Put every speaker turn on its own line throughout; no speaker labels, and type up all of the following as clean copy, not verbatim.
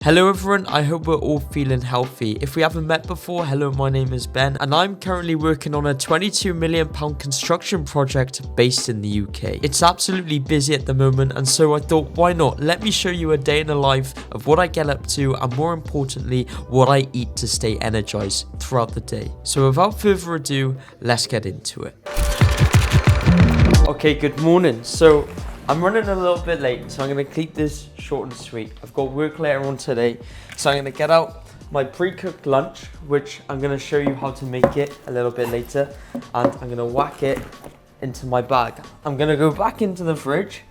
Hello everyone, I hope we're all feeling healthy. If we haven't met before, hello, my name is Ben and I'm currently working on a £22 million construction project based in the UK. It's absolutely busy at the moment, and so I thought, why not? Let me show you a day in the life of what I get up to, and more importantly, what I eat to stay energized throughout the day. So without further ado, let's get into it. Okay, good morning. So I'm running a little bit late, so I'm going to keep this short and sweet. I've got work later on today, so I'm going to get out my pre-cooked lunch, which I'm going to show you how to make it a little bit later, and I'm going to whack it into my bag. I'm going to go back into the fridge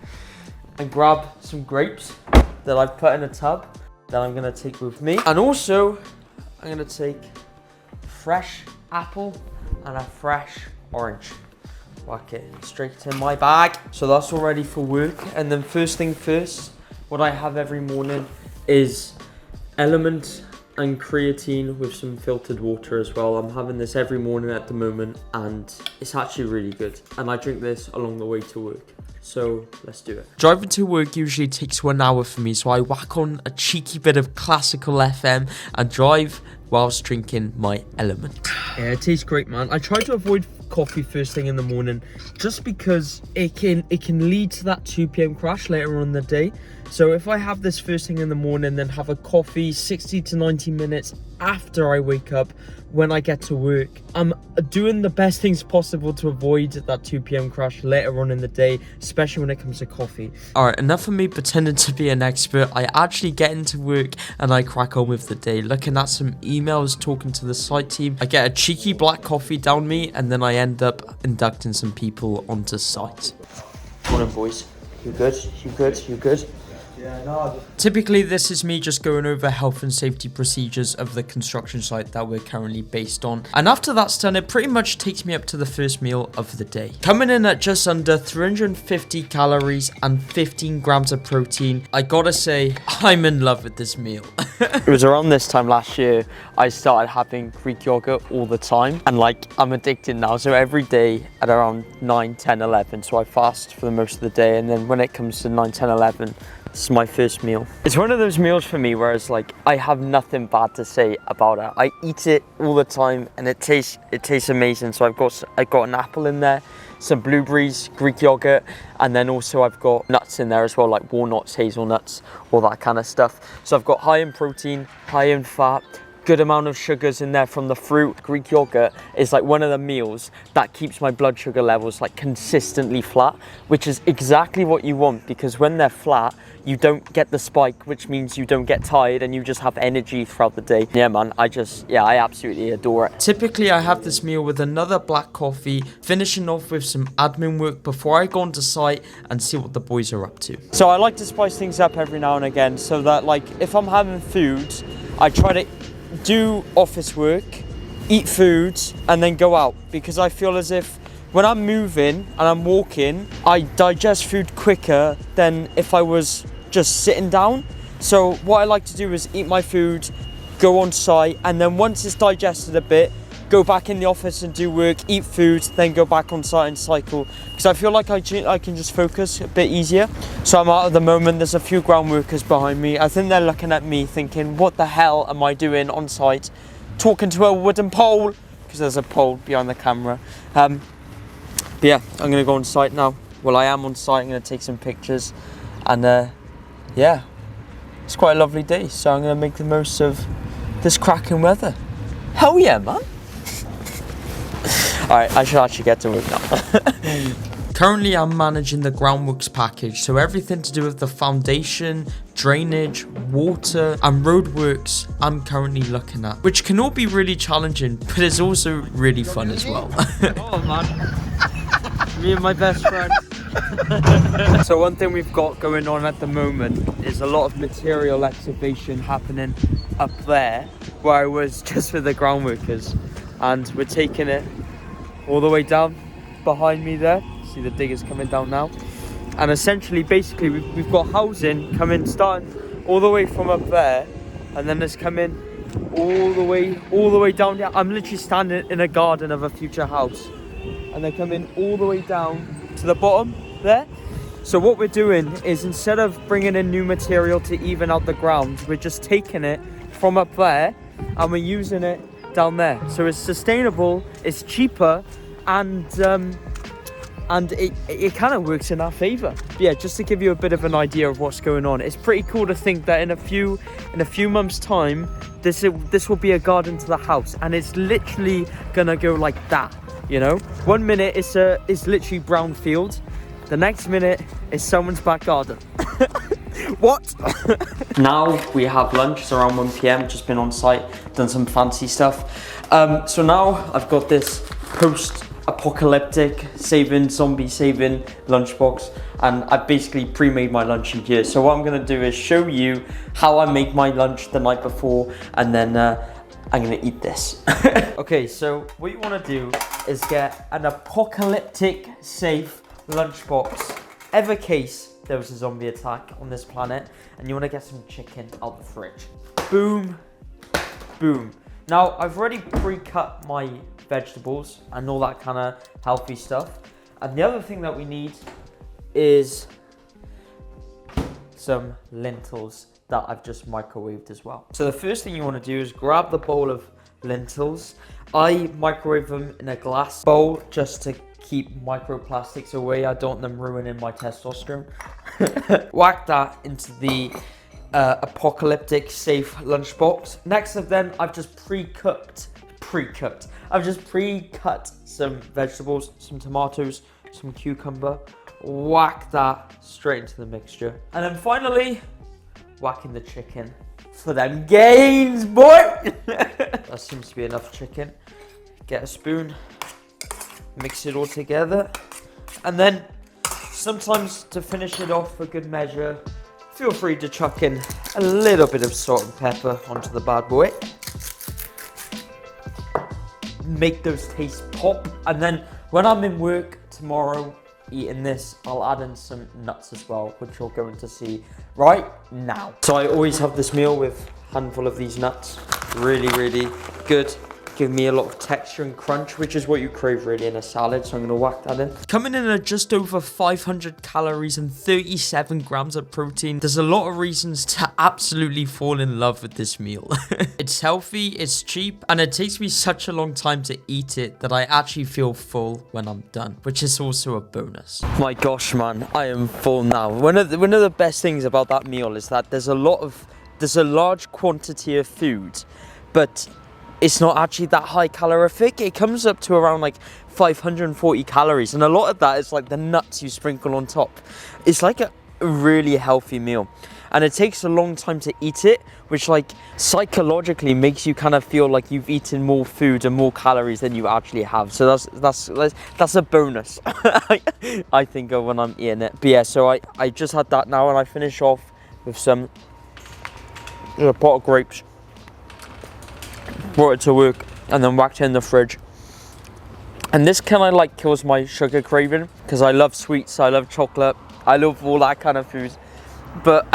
and grab some grapes that I've put in a tub that I'm going to take with me, and also I'm going to take a fresh apple and a fresh orange. Whack it straight in my bag. So that's all ready for work. And then first thing first, what I have every morning is Element and creatine with some filtered water as well. I'm having this every morning at the moment and it's actually really good. And I drink this along the way to work. So let's do it. Driving to work usually takes 1 hour for me, so I whack on a cheeky bit of classical FM and drive whilst drinking my Element. Yeah, it tastes great, man. I try to avoid coffee first thing in the morning just because it can lead to that 2 p.m. crash later on in the day. So if I have this first thing in the morning, then have a coffee 60 to 90 minutes after I wake up when I get to work, I'm doing the best things possible to avoid that 2 p.m. crash later on in the day, especially when it comes to coffee. Alright, enough of me pretending to be an expert. I actually get into work and I crack on with the day, looking at some emails, talking to the site team. I get a cheeky black coffee down me, and then I end up inducting some people onto site. Morning, boys. You good? You good? You good? Yeah, no. Typically, this is me just going over health and safety procedures of the construction site that we're currently based on. And after that's done, it pretty much takes me up to the first meal of the day. Coming in at just under 350 calories and 15 grams of protein. I gotta say, I'm in love with this meal. It was around this time last year, I started having Greek yogurt all the time. And I'm addicted now. So every day at around 9, 10, 11. So I fast for the most of the day. And then when it comes to 9, 10, 11, this is my first meal. It's one of those meals for me where it's I have nothing bad to say about it. I eat it all the time and it tastes amazing. So I've got an apple in there, some blueberries, Greek yogurt, and then also I've got nuts in there as well, like walnuts, hazelnuts, all that kind of stuff. So I've got high in protein, high in fat, good amount of sugars in there from the fruit. Greek yogurt is one of the meals that keeps my blood sugar levels consistently flat, which is exactly what you want, because when they're flat, you don't get the spike, which means you don't get tired and you just have energy throughout the day. Yeah, man, I absolutely adore it. Typically, I have this meal with another black coffee, finishing off with some admin work before I go onto site and see what the boys are up to. So I like to spice things up every now and again, so that if I'm having food, I try to do office work, eat food, and then go out, because I feel as if when I'm moving and I'm walking, I digest food quicker than if I was just sitting down. So what I like to do is eat my food, go on site, and then once it's digested a bit, go back in the office and do work, eat food, then go back on site and cycle, because I feel like I can just focus a bit easier. So I'm out at the moment, there's a few ground workers behind me. I think they're looking at me thinking, what the hell am I doing on site, talking to a wooden pole, because there's a pole behind the camera. But yeah, I'm gonna go on site now. Well, I am on site, I'm gonna take some pictures, and yeah, it's quite a lovely day, so I'm gonna make the most of this cracking weather. Hell yeah, man. Alright, I should actually get to work now. Currently, I'm managing the groundworks package, so everything to do with the foundation, drainage, water, and roadworks I'm currently looking at, which can all be really challenging, but it's also really fun as well. Oh man, me and my best friend. So one thing we've got going on at the moment is a lot of material excavation happening up there, where I was just with the groundworkers, and we're taking it all the way down behind me there. See the diggers coming down now, and essentially basically we've got housing coming, starting all the way from up there, and then it's coming all the way down here. I'm literally standing in a garden of a future house, and they're coming all the way down to the bottom there, So what we're doing is, instead of bringing in new material to even out the ground, we're just taking it from up there and we're using it down there. So it's sustainable, it's cheaper, and it kind of works in our favor. Yeah, just to give you a bit of an idea of what's going on. It's pretty cool to think that in a few months' time, this will be a garden to the house, and it's literally gonna go like that. You know, 1 minute it's literally brown field, the next minute it's someone's back garden. What? Now we have lunch. It's around 1 p.m. Just been on site, done some fancy stuff. So now I've got this post-apocalyptic zombie saving lunchbox, and I've basically pre-made my lunch in here. So what I'm gonna do is show you how I make my lunch the night before, and then I'm gonna eat this. Okay, so what you wanna do is get an apocalyptic safe lunchbox, ever case there was a zombie attack on this planet, and you wanna get some chicken out the fridge. Boom, boom. Now, I've already pre-cut my vegetables and all that kind of healthy stuff. And the other thing that we need is some lentils that I've just microwaved as well. So the first thing you want to do is grab the bowl of lentils. I microwave them in a glass bowl just to keep microplastics away. I don't want them ruining my testosterone. Whack that into the apocalyptic safe lunchbox. Next up then, I've just pre-cut some vegetables, some tomatoes, some cucumber. Whack that straight into the mixture. And then finally, whacking the chicken for them gains, boy. That seems to be enough chicken. Get a spoon, mix it all together. And then sometimes, to finish it off for good measure, feel free to chuck in a little bit of salt and pepper onto the bad boy. Make those tastes pop. And then when I'm in work tomorrow eating this, I'll add in some nuts as well, which you're going to see right now. So I always have this meal with a handful of these nuts. Really, really good. Give me a lot of texture and crunch, which is what you crave really in a salad. So I'm gonna whack that in. Coming in at just over 500 calories and 37 grams of protein, there's a lot of reasons to absolutely fall in love with this meal. It's healthy, it's cheap, and it takes me such a long time to eat it that I actually feel full when I'm done, which is also a bonus. My gosh, man, I am full now. One of the best things about that meal is that there's a large quantity of food, but it's not actually that high calorific. It comes up to around like 540 calories, and a lot of that is like the nuts you sprinkle on top. It's like a really healthy meal, and it takes a long time to eat it, which like psychologically makes you kind of feel like you've eaten more food and more calories than you actually have. So that's a bonus. I think of when I'm eating it. But yeah, so I just had that now, and I finish off with some a pot of grapes. Brought it to work and then whacked it in the fridge. And this kind of like kills my sugar craving, because I love sweets, I love chocolate, I love all that kind of food, but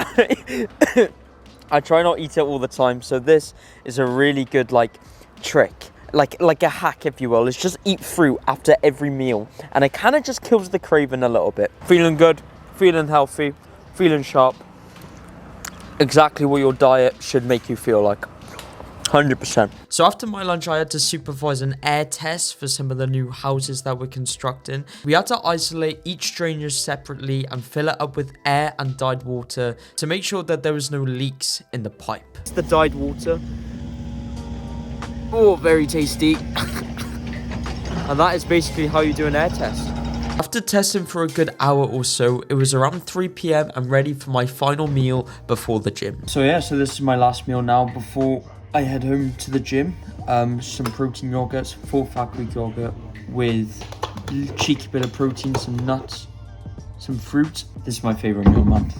I try not to eat it all the time. So this is a really good like trick, like a hack if you will. Is just eat fruit after every meal, and it kind of just kills the craving a little bit. Feeling good, feeling healthy, feeling sharp. Exactly what your diet should make you feel like. 100%. So after my lunch, I had to supervise an air test for some of the new houses that we're constructing. We had to isolate each drainage separately and fill it up with air and dyed water to make sure that there was no leaks in the pipe. It's the dyed water. Oh, very tasty. And that is basically how you do an air test. After testing for a good hour or so, it was around 3 p.m. and ready for my final meal before the gym. So yeah, so this is my last meal now before I head home to the gym. Some protein yogurts, full fat Greek yogurt with a cheeky bit of protein, some nuts, some fruit. This is my favorite meal, man.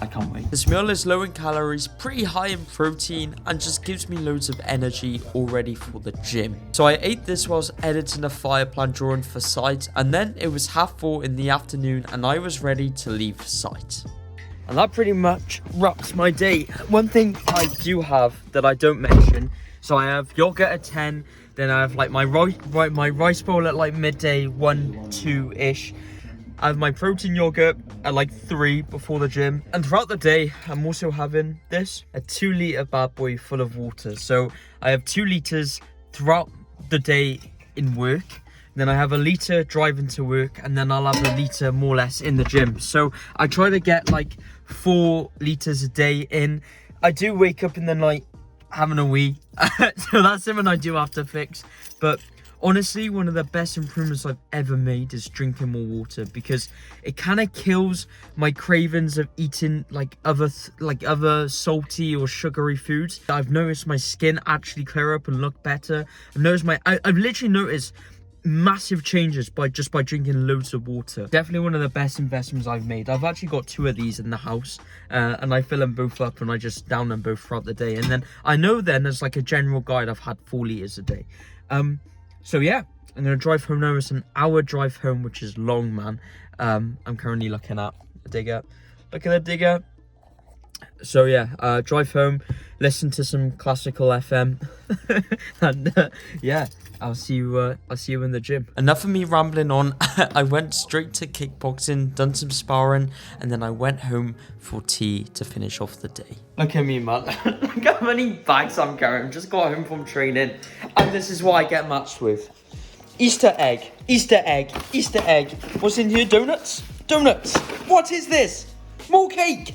I can't wait. This meal is low in calories, pretty high in protein, and just gives me loads of energy all ready for the gym. So I ate this whilst editing a fire plan drawing for site, and then it was 4:30 in the afternoon and I was ready to leave site. And that pretty much wraps my day. One thing I do have that I don't mention, so I have yogurt at 10, then I have like my rice bowl at like midday, 1, 2-ish. I have my protein yogurt at like 3 before the gym. And throughout the day, I'm also having this, a 2-litre bad boy full of water. So I have 2 litres throughout the day in work. Then I have a litre driving to work, and then I'll have a litre more or less in the gym. So I try to get like 4 litres a day in. I do wake up in the night having a wee. So that's something I do have to fix. But honestly, one of the best improvements I've ever made is drinking more water, because it kind of kills my cravings of eating like other salty or sugary foods. I've noticed my skin actually clear up and look better. I've literally noticed massive changes by drinking loads of water. Definitely one of the best investments I've made. I've actually got 2 of these in the house, and I fill them both up and I just down them both throughout the day. And then I know then as like a general guide, I've had 4 litres a day. So yeah, I'm gonna drive home now. It's an hour drive home, which is long, man. I'm currently looking at the digger. Look at the digger. So yeah, drive home, listen to some classical FM, and yeah, I'll see you in the gym. Enough of me rambling on. I went straight to kickboxing, done some sparring, and then I went home for tea to finish off the day. Look at me, man. Look how many bags I'm carrying. Just got home from training, and this is what I get matched with. Easter egg, Easter egg, Easter egg. What's in here? Donuts? Donuts. What is this? More cake.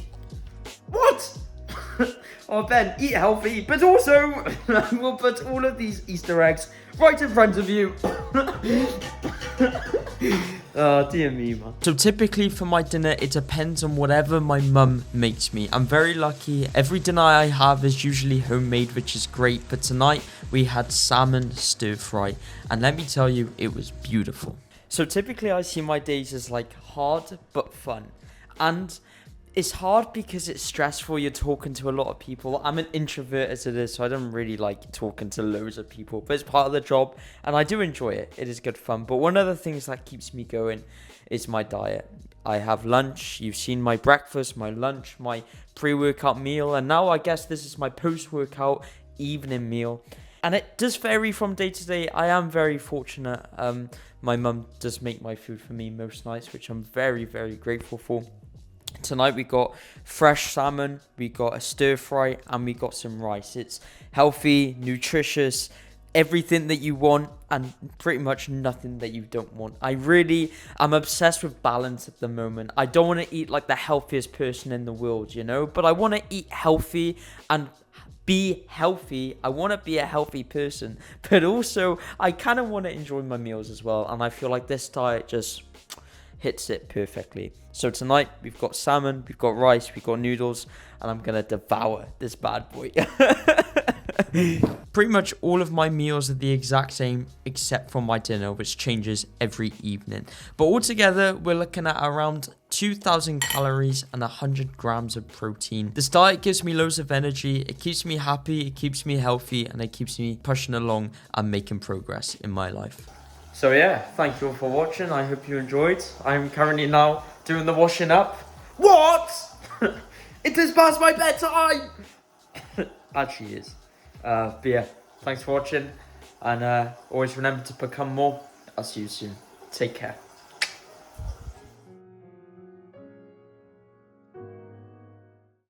What? Oh, Ben, eat healthy, but also we'll put all of these Easter eggs right in front of you. Oh, dear me, man. So typically for my dinner, it depends on whatever my mum makes me. I'm very lucky. Every dinner I have is usually homemade, which is great. But tonight we had salmon stir fry, and let me tell you, it was beautiful. So typically I see my days as like hard but fun, and it's hard because it's stressful. You're talking to a lot of people. I'm an introvert as it is, so I don't really like talking to loads of people, but it's part of the job and I do enjoy it. It is good fun. But one of the things that keeps me going is my diet. I have lunch. You've seen my breakfast, my lunch, my pre-workout meal, and now I guess this is my post-workout evening meal. And it does vary from day to day. I am very fortunate. My mum does make my food for me most nights, which I'm very, very grateful for. Tonight we got fresh salmon, we got a stir fry, and we got some rice. It's healthy, nutritious, everything that you want, and pretty much nothing that you don't want. I'm obsessed with balance at the moment. I don't want to eat like the healthiest person in the world, you know, but I want to eat healthy and be healthy. I want to be a healthy person, but also I kind of want to enjoy my meals as well, and I feel like this diet just hits it perfectly. So tonight we've got salmon, we've got rice, we've got noodles, and I'm gonna devour this bad boy. Pretty much all of my meals are the exact same except for my dinner, which changes every evening. But altogether, we're looking at around 2,000 calories and 100 grams of protein. This diet gives me loads of energy, it keeps me happy, it keeps me healthy, and it keeps me pushing along and making progress in my life. So yeah, thank you all for watching. I hope you enjoyed. I'm currently now doing the washing up. What? It is past my bedtime. Actually is. But yeah, thanks for watching. And always remember to become more. I'll see you soon. Take care.